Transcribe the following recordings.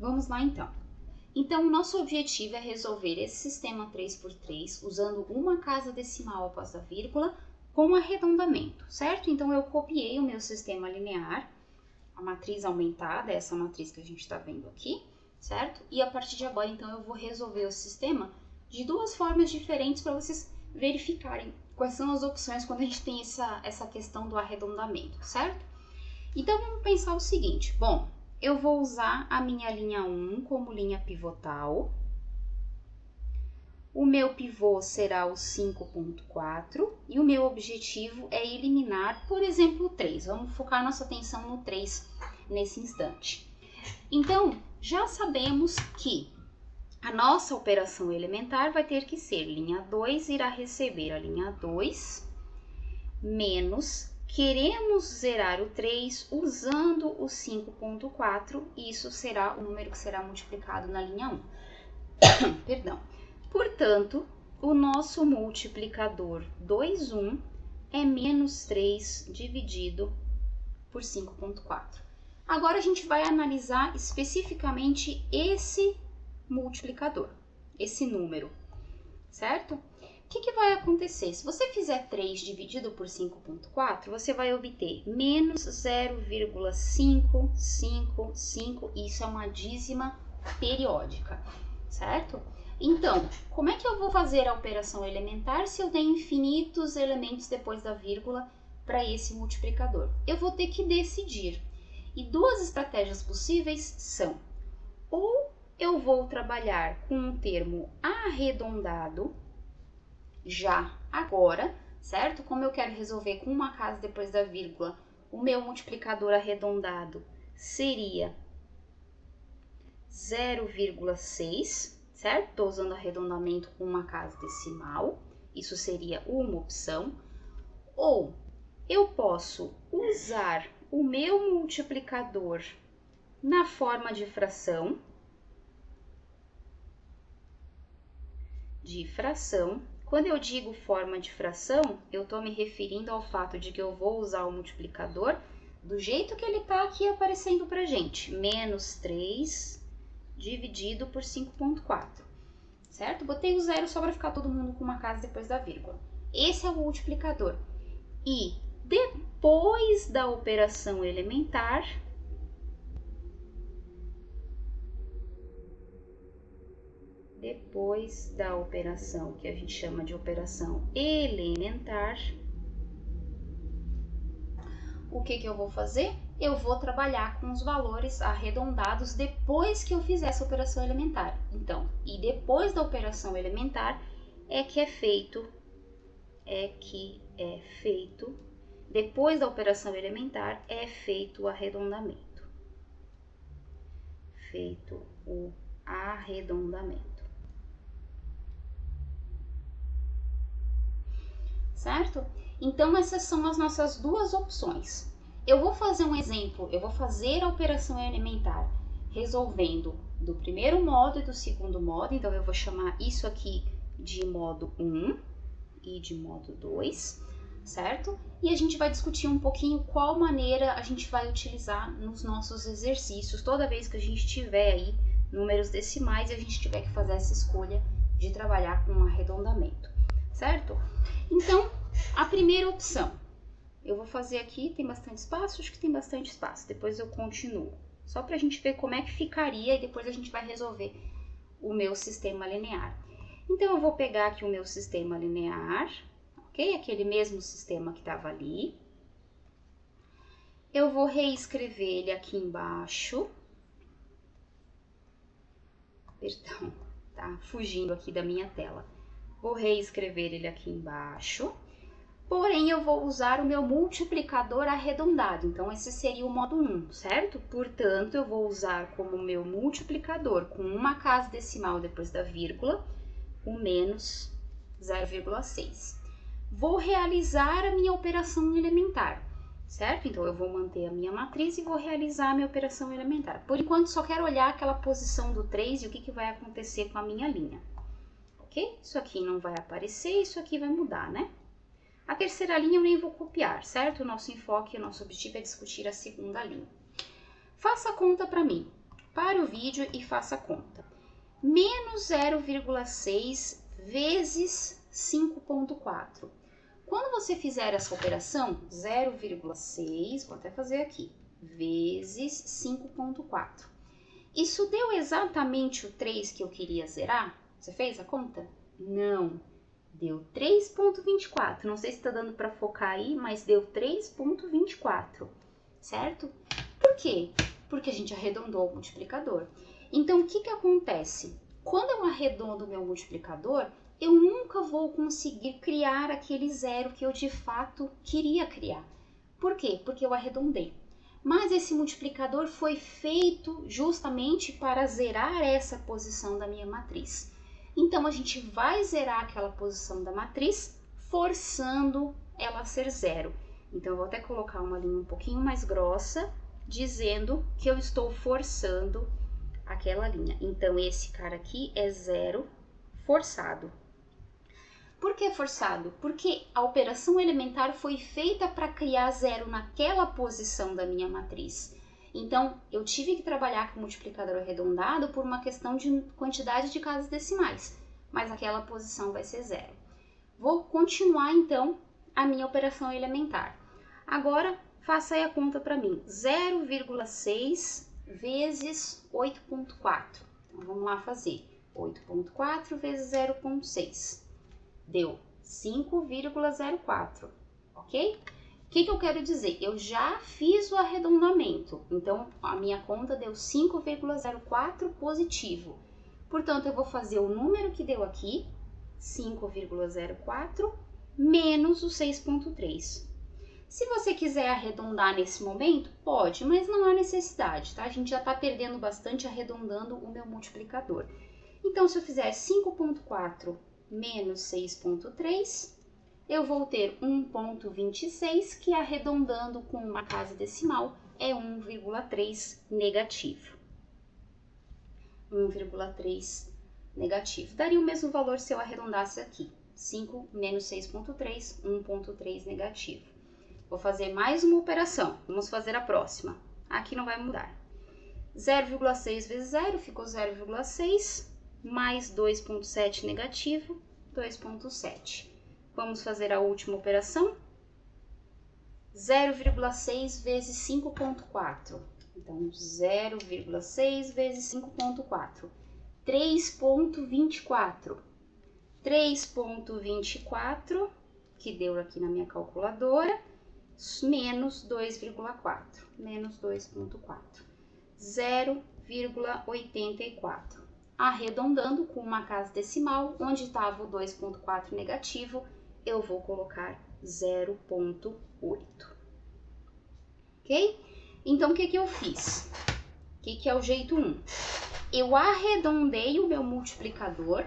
Vamos lá então. Então, o nosso objetivo é resolver esse sistema 3×3 usando uma casa decimal após a vírgula com arredondamento, certo? Então, eu copiei o meu sistema linear, a matriz aumentada, essa matriz que a gente está vendo aqui, certo? E a partir de agora, então, eu vou resolver o sistema de duas formas diferentes para vocês verificarem quais são as opções quando a gente tem essa questão do arredondamento, certo? Então, vamos pensar o seguinte, bom, eu vou usar a minha linha 1 como linha pivotal. O meu pivô será o 5.4 e o meu objetivo é eliminar, por exemplo, o 3. Vamos focar nossa atenção no 3 nesse instante. Então, já sabemos que a nossa operação elementar vai ter que ser linha 2 irá receber a linha 2 menos... Queremos zerar o 3 usando o 5.4 e isso será o número que será multiplicado na linha 1. Perdão. Portanto, o nosso multiplicador 2,1 é menos 3 dividido por 5.4. Agora a gente vai analisar especificamente esse multiplicador, esse número, certo? O que vai acontecer? Se você fizer 3 dividido por 5.4, você vai obter menos 0,555, isso é uma dízima periódica, certo? Então, como é que eu vou fazer a operação elementar se eu tenho infinitos elementos depois da vírgula para esse multiplicador? Eu vou ter que decidir. E duas estratégias possíveis são, ou eu vou trabalhar com um termo arredondado, já agora, certo? Como eu quero resolver com uma casa depois da vírgula, o meu multiplicador arredondado seria 0,6, certo? Estou usando arredondamento com uma casa decimal, isso seria uma opção. Ou eu posso usar o meu multiplicador na forma de fração, Quando eu digo forma de fração, eu estou me referindo ao fato de que eu vou usar o multiplicador do jeito que ele está aqui aparecendo para gente, menos 3 dividido por 5.4, certo? Botei o zero só para ficar todo mundo com uma casa depois da vírgula. Esse é o multiplicador. E depois da operação elementar, que a gente chama de operação elementar, o que eu vou fazer? Eu vou trabalhar com os valores arredondados depois que eu fizer essa operação elementar. Então, e depois da operação elementar depois da operação elementar é feito o arredondamento. Certo? Então, essas são as nossas duas opções. Eu vou fazer um exemplo, eu vou fazer a operação elementar resolvendo do primeiro modo e do segundo modo, então eu vou chamar isso aqui de modo 1 e de modo 2, certo? E a gente vai discutir um pouquinho qual maneira a gente vai utilizar nos nossos exercícios, toda vez que a gente tiver aí números decimais e a gente tiver que fazer essa escolha de trabalhar com um arredondamento, certo? Então, a primeira opção, eu vou fazer aqui, tem bastante espaço? Acho que tem bastante espaço, depois eu continuo. Só para a gente ver como é que ficaria e depois a gente vai resolver o meu sistema linear. Então, eu vou pegar aqui o meu sistema linear, ok? Aquele mesmo sistema que estava ali. Eu vou reescrever ele aqui embaixo. Perdão, tá fugindo aqui da minha tela. Vou reescrever ele aqui embaixo, porém eu vou usar o meu multiplicador arredondado, então esse seria o modo 1, certo? Portanto, eu vou usar como meu multiplicador com uma casa decimal depois da vírgula, o menos 0,6. Vou realizar a minha operação elementar, certo? Então, eu vou manter a minha matriz e vou realizar a minha operação elementar. Por enquanto, só quero olhar aquela posição do 3 e o que vai acontecer com a minha linha. Ok? Isso aqui não vai aparecer, isso aqui vai mudar, né? A terceira linha eu nem vou copiar, certo? O nosso enfoque, o nosso objetivo é discutir a segunda linha. Faça a conta para mim. Para pare o vídeo e faça a conta. Menos 0,6 vezes 5,4. Quando você fizer essa operação, 0,6, vou até fazer aqui, vezes 5,4. Isso deu exatamente o 3 que eu queria zerar? Você fez a conta? Não. Deu 3,24. Não sei se está dando para focar aí, mas deu 3,24, certo? Por quê? Porque a gente arredondou o multiplicador. Então, o que acontece? Quando eu arredondo o meu multiplicador, eu nunca vou conseguir criar aquele zero que eu de fato queria criar. Por quê? Porque eu arredondei. Mas esse multiplicador foi feito justamente para zerar essa posição da minha matriz. Então, a gente vai zerar aquela posição da matriz, forçando ela a ser zero. Então, eu vou até colocar uma linha um pouquinho mais grossa, dizendo que eu estou forçando aquela linha. Então, esse cara aqui é zero forçado. Por que forçado? Porque a operação elementar foi feita para criar zero naquela posição da minha matriz. Então, eu tive que trabalhar com o multiplicador arredondado por uma questão de quantidade de casas decimais, mas aquela posição vai ser zero. Vou continuar, então, a minha operação elementar. Agora, faça aí a conta para mim. 0,6 vezes 8,4. Então, vamos lá fazer. 8,4 vezes 0,6. Deu 5,04, ok? O que eu quero dizer? Eu já fiz o arredondamento, então a minha conta deu 5,04 positivo. Portanto, eu vou fazer o número que deu aqui, 5,04, menos o 6,3. Se você quiser arredondar nesse momento, pode, mas não há necessidade, tá? A gente já está perdendo bastante arredondando o meu multiplicador. Então, se eu fizer 5,4 menos 6,3, eu vou ter 1,26, que arredondando com uma casa decimal é 1,3 negativo. 1,3 negativo. Daria o mesmo valor se eu arredondasse aqui. 5 menos 6,3, 1,3 negativo. Vou fazer mais uma operação. Vamos fazer a próxima. Aqui não vai mudar. 0,6 vezes 0 ficou 0,6, mais 2,7 negativo, 2,7. Vamos fazer a última operação. 0,6 vezes 5,4. Então, 0,6 vezes 5,4. 3,24. 3,24, que deu aqui na minha calculadora, menos 2,4. Menos 2,4. 0,84. Arredondando com uma casa decimal, onde estava o 2,4 negativo, eu vou colocar 0,8. Ok? Então, o que eu fiz? O que é o jeito 1? Eu arredondei o meu multiplicador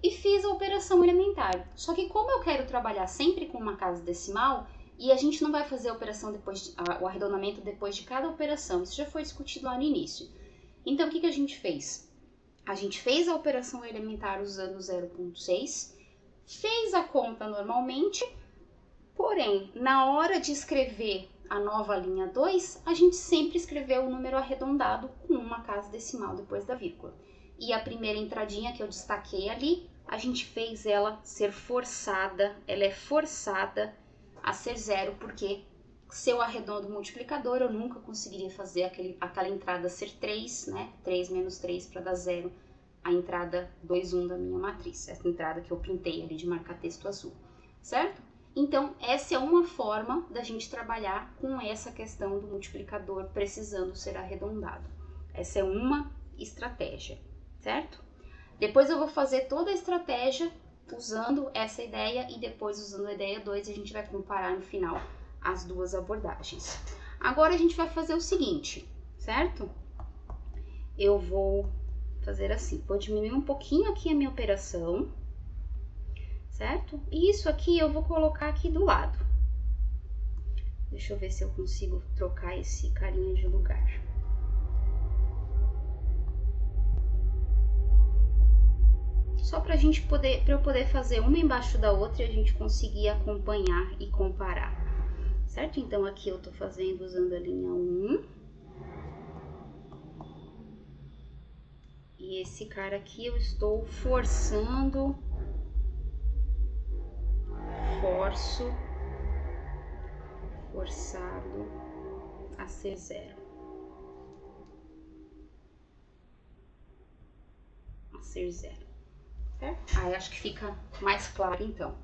e fiz a operação elementar. Só que como eu quero trabalhar sempre com uma casa decimal, e a gente não vai fazer a operação depois, o arredondamento depois de cada operação, isso já foi discutido lá no início. Então, o que a gente fez? A gente fez a operação elementar usando 0,6, fez a conta normalmente, porém, na hora de escrever a nova linha 2, a gente sempre escreveu o número arredondado com uma casa decimal depois da vírgula. E a primeira entradinha que eu destaquei ali, a gente fez ela ser forçada, ela é forçada a ser zero, porque se eu arredondo o multiplicador, eu nunca conseguiria fazer aquela entrada ser 3, né? 3 menos 3 para dar zero, a entrada 2, 1 da minha matriz. Essa entrada que eu pintei ali de marcar texto azul, certo? Então, essa é uma forma da gente trabalhar com essa questão do multiplicador precisando ser arredondado. Essa é uma estratégia, certo? Depois eu vou fazer toda a estratégia usando essa ideia e depois usando a ideia 2 a gente vai comparar no final as duas abordagens. Agora a gente vai fazer o seguinte, certo? Eu vou fazer assim, vou diminuir um pouquinho aqui a minha operação, certo? E isso aqui eu vou colocar aqui do lado. Deixa eu ver se eu consigo trocar esse carinha de lugar. Só para eu poder fazer uma embaixo da outra e a gente conseguir acompanhar e comparar, certo? Então, aqui eu tô fazendo usando a linha 1. esse cara aqui eu estou forçado a ser 0. A ser 0. Certo? Aí acho que fica mais claro então.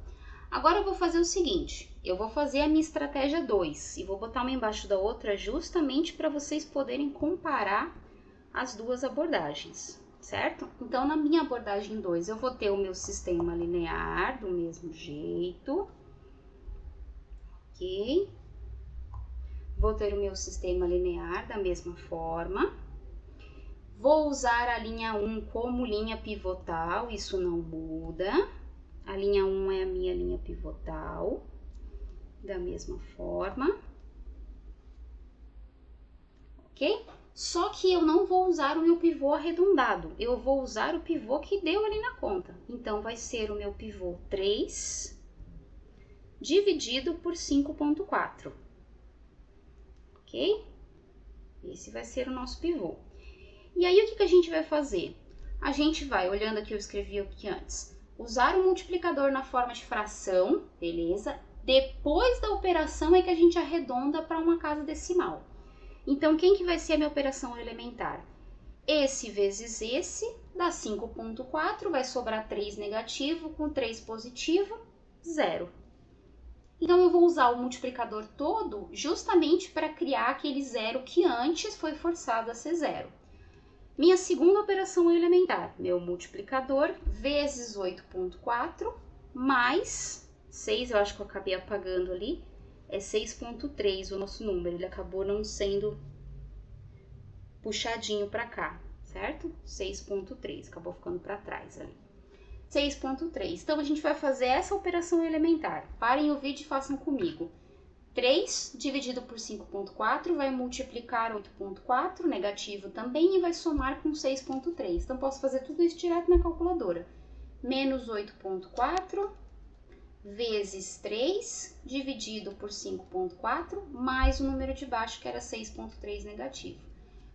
Agora eu vou fazer o seguinte, eu vou fazer a minha estratégia 2 e vou botar uma embaixo da outra justamente para vocês poderem comparar as duas abordagens, certo? Então, na minha abordagem 2, eu vou ter o meu sistema linear do mesmo jeito, ok? Vou ter o meu sistema linear da mesma forma. Vou usar a linha 1 como linha pivotal, isso não muda. A linha 1 é a minha linha pivotal, da mesma forma, ok? Só que eu não vou usar o meu pivô arredondado, eu vou usar o pivô que deu ali na conta. Então, vai ser o meu pivô 3 dividido por 5,4, ok? Esse vai ser o nosso pivô. E aí, o que a gente vai fazer? A gente vai, olhando aqui, eu escrevi aqui antes, usar o multiplicador na forma de fração, beleza? Depois da operação é que a gente arredonda para uma casa decimal. Então, quem que vai ser a minha operação elementar? Esse vezes esse dá 5,4, vai sobrar 3 negativo com 3 positivo, 0. Então, eu vou usar o multiplicador todo justamente para criar aquele zero que antes foi forçado a ser 0. Minha segunda operação elementar, meu multiplicador vezes 8,4 mais 6, eu acho que eu acabei apagando ali, é 6,3 o nosso número, ele acabou não sendo puxadinho para cá, certo? 6,3, acabou ficando para trás ali. 6,3, então a gente vai fazer essa operação elementar. Parem o vídeo e façam comigo. 3 dividido por 5,4 vai multiplicar 8,4, negativo também, e vai somar com 6,3. Então, posso fazer tudo isso direto na calculadora. Menos 8,4 vezes 3 dividido por 5,4 mais o número de baixo, que era 6,3 negativo.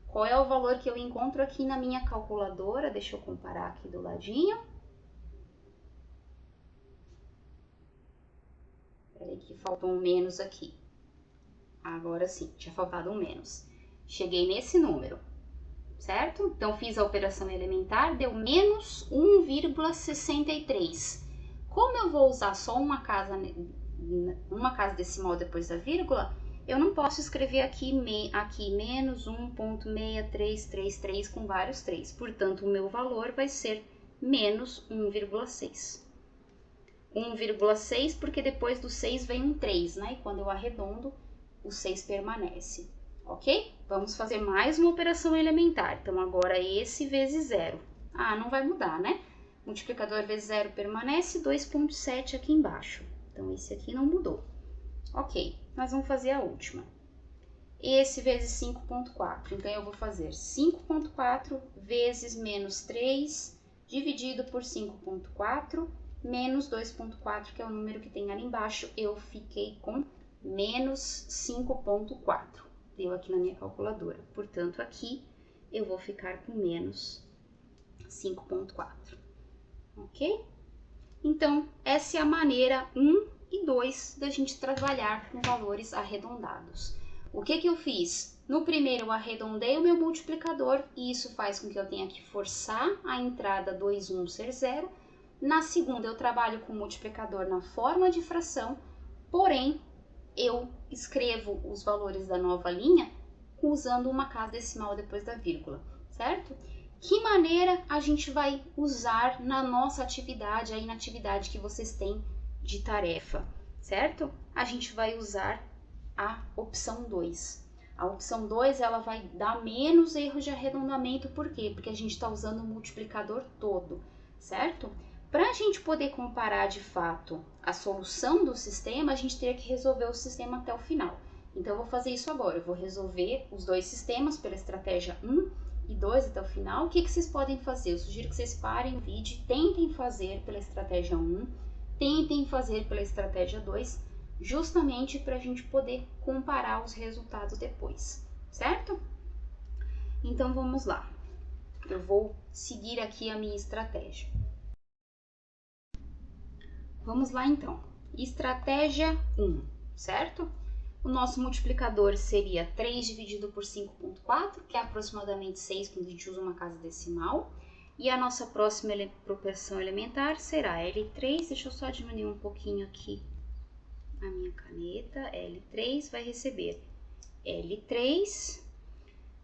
Qual é o valor que eu encontro aqui na minha calculadora? Deixa eu comparar aqui do ladinho. Peraí que faltou um menos aqui. Agora sim, tinha faltado um menos. Cheguei nesse número, certo? Então, fiz a operação elementar, deu menos 1,63. Como eu vou usar só uma casa decimal depois da vírgula, eu não posso escrever aqui menos 1,6333 com vários 3. Portanto, o meu valor vai ser menos 1,6. 1,6 porque depois do 6 vem um 3, né? E quando eu arredondo, o 6 permanece, ok? Vamos fazer mais uma operação elementar. Então, agora esse vezes 0. Ah, não vai mudar, né? Multiplicador vezes 0 permanece, 2,7 aqui embaixo. Então, esse aqui não mudou. Ok, nós vamos fazer a última. Esse vezes 5,4. Então, eu vou fazer 5,4 vezes menos 3 dividido por 5,4 menos 2,4, que é o número que tem ali embaixo. Eu fiquei com menos 5,4. Deu aqui na minha calculadora. Portanto, aqui eu vou ficar com menos 5,4. Ok? Então, essa é a maneira 1 e 2 da gente trabalhar com valores arredondados. O que eu fiz? No primeiro, eu arredondei o meu multiplicador e isso faz com que eu tenha que forçar a entrada 2, 1 ser 0. Na segunda, eu trabalho com o multiplicador na forma de fração, porém, eu escrevo os valores da nova linha usando uma casa decimal depois da vírgula, certo? Que maneira a gente vai usar na nossa atividade, aí na atividade que vocês têm de tarefa, certo? A gente vai usar a opção 2. A opção 2, ela vai dar menos erros de arredondamento, por quê? Porque a gente está usando o multiplicador todo, certo? Para a gente poder comparar de fato a solução do sistema, a gente teria que resolver o sistema até o final. Então, eu vou fazer isso agora. Eu vou resolver os dois sistemas pela estratégia 1 e 2 até o final. O que vocês podem fazer? Eu sugiro que vocês parem o vídeo, tentem fazer pela estratégia 1, tentem fazer pela estratégia 2, justamente para a gente poder comparar os resultados depois, certo? Então, vamos lá. eu vou seguir aqui a minha estratégia. Vamos lá então. Estratégia 1, certo? O nosso multiplicador seria 3 dividido por 5,4, que é aproximadamente 6 quando a gente usa uma casa decimal. E a nossa próxima proporção elementar será L3, deixa eu só diminuir um pouquinho aqui a minha caneta, L3 vai receber L3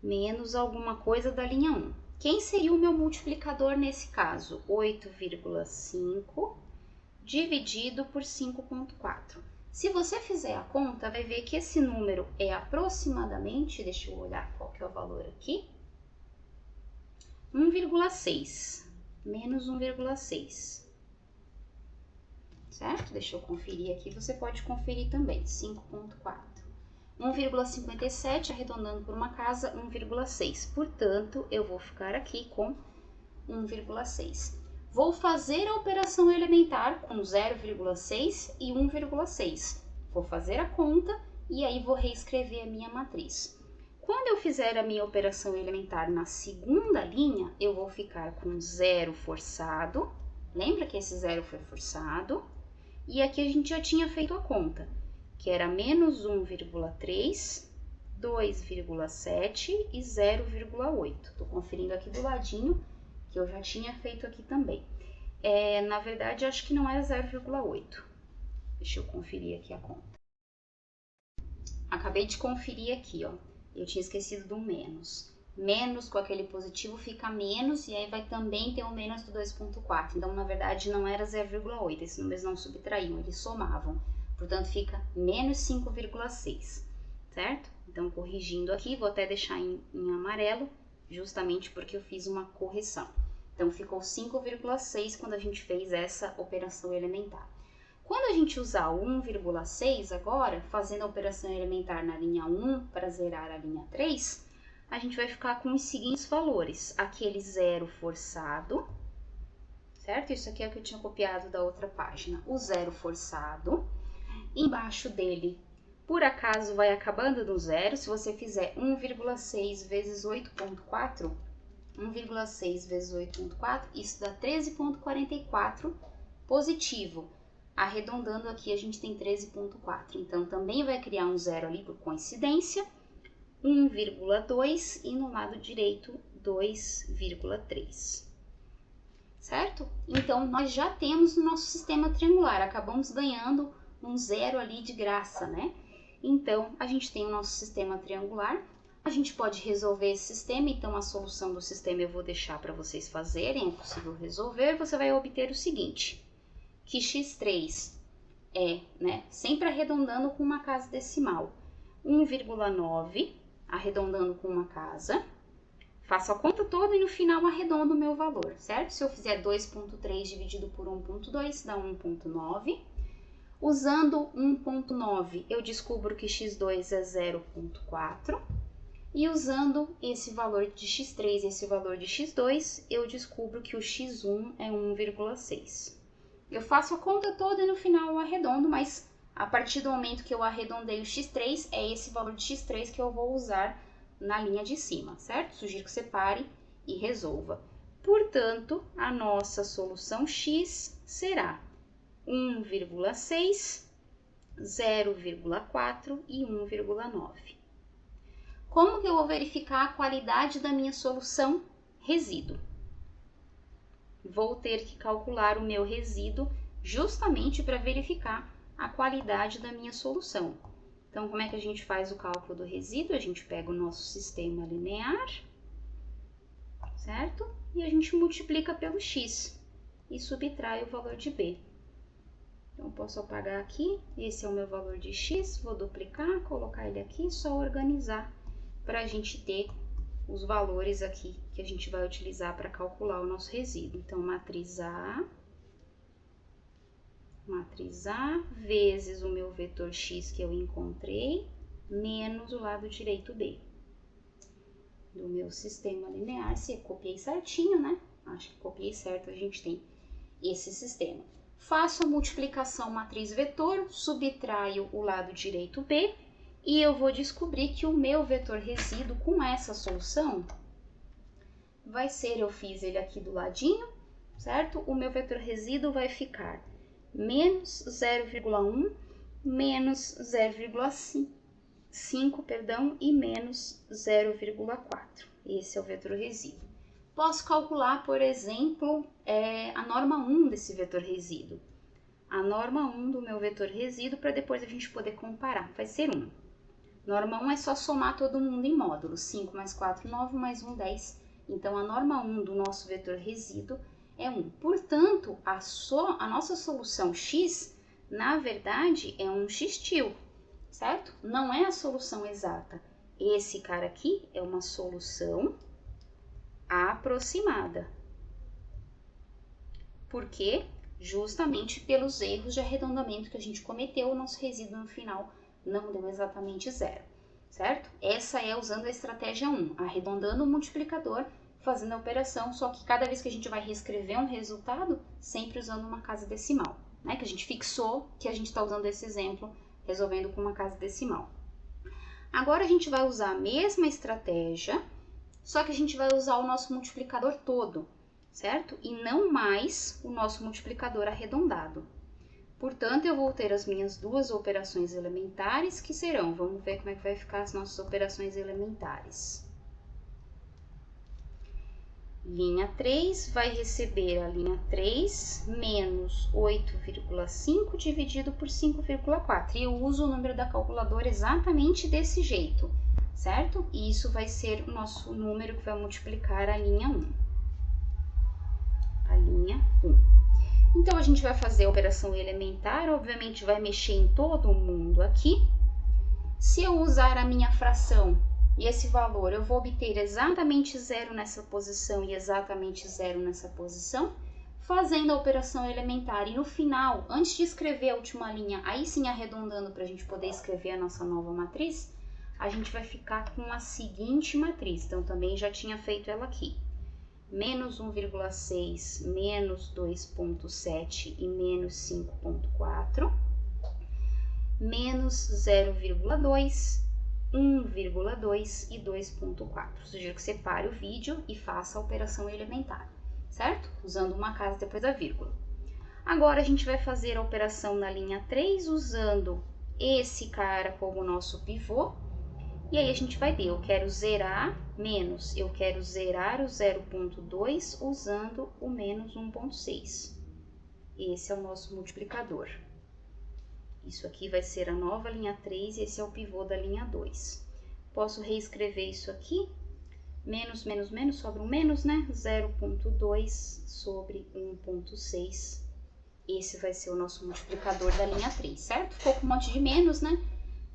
menos alguma coisa da linha 1. Quem seria o meu multiplicador nesse caso? 8,5 dividido por 5,4. Se você fizer a conta, vai ver que esse número é aproximadamente, deixa eu olhar qual que é o valor aqui, 1,6, menos 1,6, certo? Deixa eu conferir aqui, você pode conferir também, 5,4. 1,57, arredondando por uma casa, 1,6. Portanto, eu vou ficar aqui com 1,6. Vou fazer a operação elementar com 0,6 e 1,6. Vou fazer a conta e aí vou reescrever a minha matriz. Quando eu fizer a minha operação elementar na segunda linha, eu vou ficar com 0 forçado. Lembra que esse 0 foi forçado? E aqui a gente já tinha feito a conta, que era menos 1,3, 2,7 e 0,8. Estou conferindo aqui do ladinho, que eu já tinha feito aqui também. Na verdade, acho que não era 0,8. Deixa eu conferir aqui a conta. Acabei de conferir aqui, ó. Eu tinha esquecido do menos. Menos com aquele positivo fica menos, e aí vai também ter o menos do 2,4. Então, na verdade, não era 0,8. Esses números não subtraíam, eles somavam. Portanto, fica menos 5,6, certo? Então, corrigindo aqui, vou até deixar em amarelo, justamente porque eu fiz uma correção. Então, ficou 5,6 quando a gente fez essa operação elementar. Quando a gente usar o 1,6 agora, fazendo a operação elementar na linha 1 para zerar a linha 3, a gente vai ficar com os seguintes valores. Aquele 0 forçado, certo? Isso aqui é o que eu tinha copiado da outra página. O 0 forçado. Embaixo dele, por acaso, vai acabando no zero. Se você fizer 1,6 vezes 8,4, 1,6 vezes 8,4, isso dá 13,44 positivo. Arredondando aqui, a gente tem 13,4. Então, também vai criar um zero ali por coincidência. 1,2 e no lado direito, 2,3. Certo? Então, nós já temos o nosso sistema triangular. Acabamos ganhando um zero ali de graça, né? Então, a gente tem o nosso sistema triangular. A gente pode resolver esse sistema, então a solução do sistema eu vou deixar para vocês fazerem, é possível resolver. Você vai obter o seguinte, que x3 é, né, sempre arredondando com uma casa decimal, 1,9, arredondando com uma casa. Faço a conta toda e no final arredondo o meu valor, certo? Se eu fizer 2,3 dividido por 1,2, dá 1,9. Usando 1,9, eu descubro que x2 é 0,4. E usando esse valor de x3 e esse valor de x2, eu descubro que o x1 é 1,6. Eu faço a conta toda e no final eu arredondo, mas a partir do momento que eu arredondei o x3, é esse valor de x3 que eu vou usar na linha de cima, certo? Sugiro que você pare e resolva. Portanto, a nossa solução x será 1,6, 0,4 e 1,9. Como que eu vou verificar a qualidade da minha solução? Resíduo. Vou ter que calcular o meu resíduo justamente para verificar a qualidade da minha solução. Então, como é que a gente faz o cálculo do resíduo? A gente pega o nosso sistema linear, certo? E a gente multiplica pelo x e subtrai o valor de b. Então, posso apagar aqui, esse é o meu valor de x, vou duplicar, colocar ele aqui, só organizar para a gente ter os valores aqui que a gente vai utilizar para calcular o nosso resíduo. Então, matriz A vezes o meu vetor x que eu encontrei, menos o lado direito b do meu sistema linear. Se eu copiei certinho, né? Acho que copiei certo, a gente tem esse sistema. Faço a multiplicação matriz-vetor, subtraio o lado direito b e eu vou descobrir que o meu vetor resíduo com essa solução vai ser, eu fiz ele aqui do ladinho, certo? O meu vetor resíduo vai ficar menos 0,1, menos 0,5, perdão, e menos 0,4. Esse é o vetor resíduo. Posso calcular, por exemplo, a norma 1 desse vetor resíduo. A norma 1 do meu vetor resíduo, para depois a gente poder comparar, vai ser 1. Norma 1 é só somar todo mundo em módulos. 5 mais 4, 9, mais 1, 10. Então, a norma 1 do nosso vetor resíduo é 1. Portanto, a nossa solução x, na verdade, é um x-til, certo? Não é a solução exata. Esse cara aqui é uma solução aproximada. Por quê? Justamente pelos erros de arredondamento que a gente cometeu, o nosso resíduo no final não deu exatamente 0, certo? Essa é usando a estratégia 1, arredondando o multiplicador, fazendo a operação, só que cada vez que a gente vai reescrever um resultado, sempre usando uma casa decimal, né? Que a gente fixou que a gente está usando esse exemplo, resolvendo com uma casa decimal. Agora a gente vai usar a mesma estratégia, só que a gente vai usar o nosso multiplicador todo, certo? E não mais o nosso multiplicador arredondado. Portanto, eu vou ter as minhas duas operações elementares, que serão, vamos ver como é que vai ficar as nossas operações elementares. Linha 3 vai receber a linha 3 menos 8,5 dividido por 5,4. E eu uso o número da calculadora exatamente desse jeito, certo? E isso vai ser o nosso número que vai multiplicar a linha 1. A linha 1. Então, a gente vai fazer a operação elementar, obviamente vai mexer em todo mundo aqui. Se eu usar a minha fração e esse valor, eu vou obter exatamente 0 nessa posição e exatamente 0 nessa posição, fazendo a operação elementar. E no final, antes de escrever a última linha, aí sim arredondando para a gente poder escrever a nossa nova matriz, a gente vai ficar com a seguinte matriz. Então, também já tinha feito ela aqui. Menos 1,6, menos 2,7 e menos 5,4, menos 0,2, 1,2 e 2,4. Sugiro que você pare o vídeo e faça a operação elementar, certo? Usando uma casa depois da vírgula. Agora, a gente vai fazer a operação na linha 3, usando esse cara como nosso pivô. E aí a gente vai ter, eu quero zerar menos, eu quero zerar o 0,2 usando o menos 1,6. Esse é o nosso multiplicador. Isso aqui vai ser a nova linha 3 e esse é o pivô da linha 2. Posso reescrever isso aqui, menos, menos, menos, sobra um menos, né? 0,2 sobre 1,6. Esse vai ser o nosso multiplicador da linha 3, certo? Ficou com um monte de menos, né?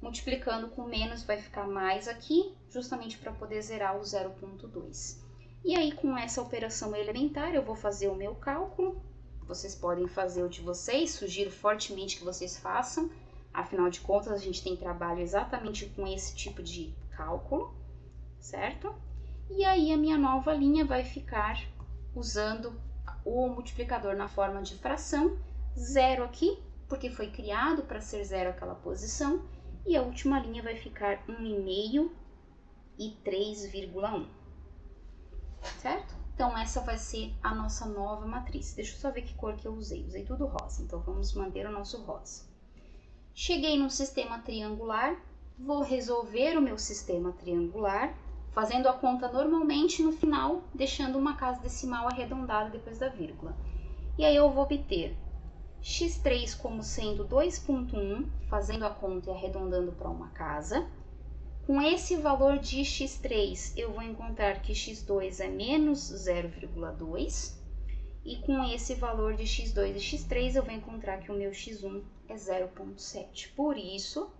Multiplicando com menos vai ficar mais aqui, justamente para poder zerar o 0,2. E aí, com essa operação elementar, eu vou fazer o meu cálculo. Vocês podem fazer o de vocês, sugiro fortemente que vocês façam. Afinal de contas, a gente tem trabalho exatamente com esse tipo de cálculo, certo? E aí, a minha nova linha vai ficar usando o multiplicador na forma de fração, 0 aqui, porque foi criado para ser 0 aquela posição. E a última linha vai ficar 1,5 e 3,1, certo? Então, essa vai ser a nossa nova matriz. Deixa eu só ver que cor que eu usei. Usei tudo rosa, então vamos manter o nosso rosa. Cheguei no sistema triangular, vou resolver o meu sistema triangular, fazendo a conta normalmente no final, deixando uma casa decimal arredondada depois da vírgula. E aí eu vou obter x3 como sendo 2,1, fazendo a conta e arredondando para uma casa. Com esse valor de x3, eu vou encontrar que x2 é menos 0,2. E com esse valor de x2 e x3, eu vou encontrar que o meu x1 é 0,7. Por isso,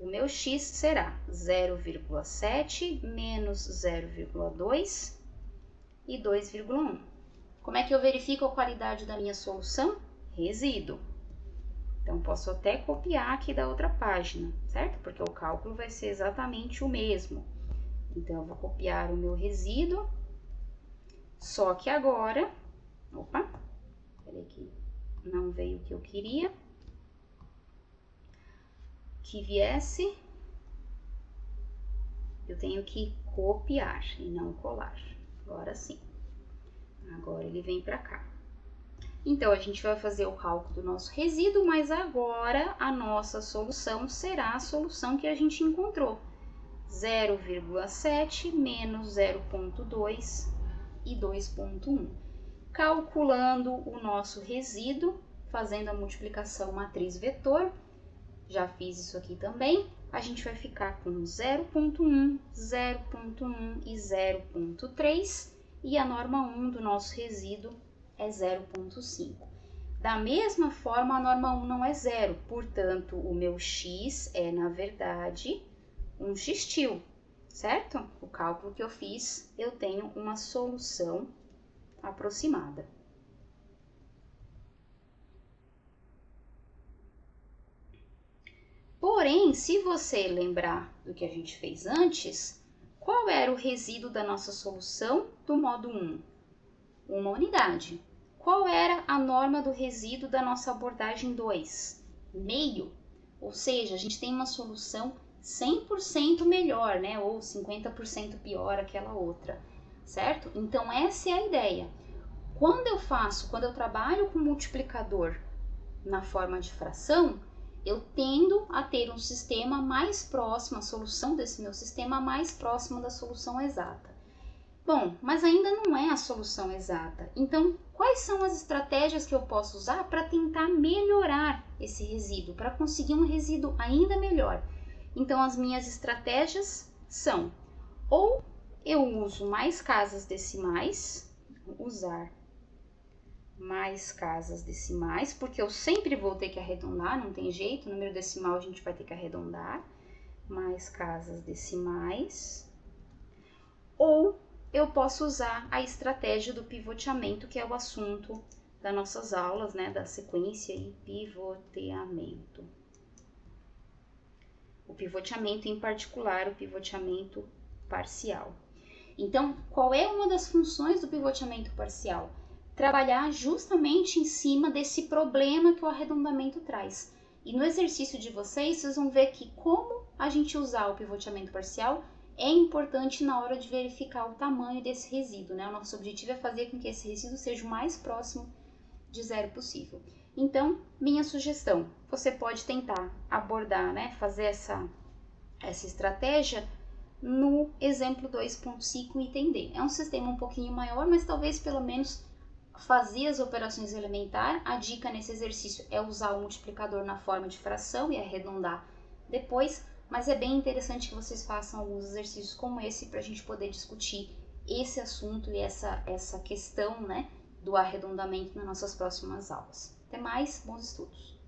o meu x será 0,7 menos 0,2 e 2,1. Como é que eu verifico a qualidade da minha solução? Resíduo. Então, posso até copiar aqui da outra página, certo? Porque o cálculo vai ser exatamente o mesmo. Então, eu vou copiar o meu resíduo, só que agora... Opa, peraí que não veio o que eu queria. Que viesse, eu tenho que copiar e não colar. Agora sim. Agora ele vem para cá. Então, a gente vai fazer o cálculo do nosso resíduo, mas agora a nossa solução será a solução que a gente encontrou. 0,7 menos 0,2 e 2,1. Calculando o nosso resíduo, fazendo a multiplicação matriz vetor, já fiz isso aqui também, a gente vai ficar com 0,1, 0,1 e 0,3, e a norma 1 do nosso resíduo é 0,5. Da mesma forma, a norma 1 não é zero, portanto, o meu x é, na verdade, um x-til, certo? O cálculo que eu fiz, eu tenho uma solução aproximada. Porém, se você lembrar do que a gente fez antes, qual era o resíduo da nossa solução do modo 1? Uma unidade. Qual era a norma do resíduo da nossa abordagem 2? Meio. Ou seja, a gente tem uma solução 100% melhor, né? Ou 50% pior aquela outra, certo? Então, essa é a ideia. Quando eu trabalho com multiplicador na forma de fração, eu tendo a ter um sistema mais próximo, a solução desse meu sistema mais próxima da solução exata. Bom, mas ainda não é a solução exata. Então, quais são as estratégias que eu posso usar para tentar melhorar esse resíduo, para conseguir um resíduo ainda melhor? Então, as minhas estratégias são: ou eu uso mais casas decimais, vou usar mais casas decimais, porque eu sempre vou ter que arredondar, não tem jeito, o número decimal a gente vai ter que arredondar, mais casas decimais, ou eu posso usar a estratégia do pivoteamento, que é o assunto das nossas aulas, né, da sequência e pivoteamento. O pivoteamento em particular, o pivoteamento parcial. Então, qual é uma das funções do pivoteamento parcial? Trabalhar justamente em cima desse problema que o arredondamento traz. E no exercício de vocês vão ver que como a gente usar o pivoteamento parcial é importante na hora de verificar o tamanho desse resíduo, né? O nosso objetivo é fazer com que esse resíduo seja o mais próximo de zero possível. Então, minha sugestão, você pode tentar abordar, né? Fazer essa estratégia no exemplo 2.5 e entender. É um sistema um pouquinho maior, mas talvez pelo menos fazer as operações elementares. A dica nesse exercício é usar o multiplicador na forma de fração e arredondar depois, mas é bem interessante que vocês façam alguns exercícios como esse para a gente poder discutir esse assunto e essa questão, né, do arredondamento nas nossas próximas aulas. Até mais, bons estudos!